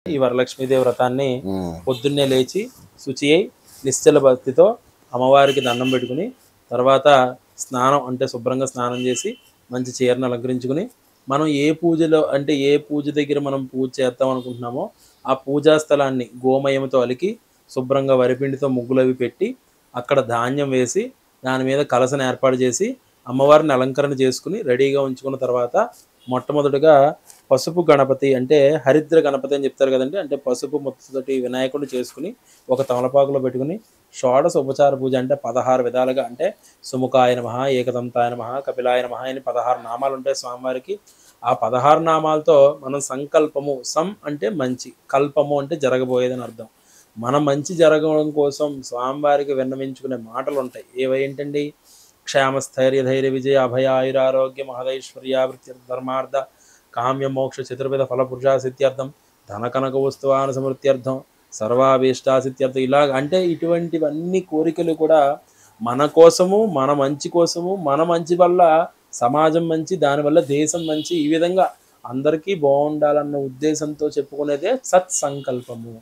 ఈ వరలక్ష్మీదేవి వ్రతాన్ని హ్మ్. పొద్దున్నే లేచి శుచి అయి నిశ్చల భక్తితో అమ్మవారికి దండం పెట్టుకుని తర్వాత స్నానం అంటే శుభ్రంగా స్నానం చేసి మంచి చీరను అలంకరించుకుని మనం ఏ పూజలో అంటే ఏ పూజ దగ్గర మనం పూజ చేద్దాం అనుకుంటున్నామో ఆ పూజా స్థలాన్ని గోమయంతో అలికి శుభ్రంగా వరిపిండితో ముగ్గులవి పెట్టి అక్కడ ధాన్యం వేసి దాని మీద కలశను ఏర్పాటు చేసి అమ్మవారిని అలంకరణ చేసుకుని రెడీగా ఉంచుకున్న తర్వాత మొట్టమొదటిగా పసుపు గణపతి అంటే హరిద్ర గణపతి అని చెప్తారు కదండి. అంటే పసుపు ముద్దతోటి వినాయకుడిని చేసుకుని ఒక తమలపాకులో పెట్టుకుని షోడశ ఉపచార పూజ అంటే 16 విధాలుగా అంటే సుముఖాయ నమః, ఏకదంతాయ నమః, కపిలాయ నమః అని 16 నామాలు ఉంటాయి స్వామివారికి. ఆ 16 నామాలతో మనం సంకల్పము అంటే మంచి, కల్పము అంటే జరగబోయేదని అర్థం. మన మంచి జరగడం కోసం స్వామివారికి విన్నవించుకునే మాటలు ఉంటాయి. ఏవేంటండి? క్షేమ స్థైర్య ధైర్య విజయ అభయ ఆయురారోగ్య మహదైశ్వర్యావృత్తి ధర్మార్థ కామ్య మోక్ష చతుర్విధ ఫలపురుషా సిద్ధ్యర్థం ధన కనక వస్తువాన సమృద్ధ్యర్థం సర్వాభీష్టా సిద్ధ్యర్థం ఇలాగ అంటే ఇటువంటివన్నీ కోరికలు కూడా మన కోసము మన మంచి కోసము మన మంచి వల్ల సమాజం మంచి దానివల్ల దేశం మంచి ఈ విధంగా అందరికీ బాగుండాలన్న ఉద్దేశంతో చెప్పుకునేదే సత్సంకల్పము.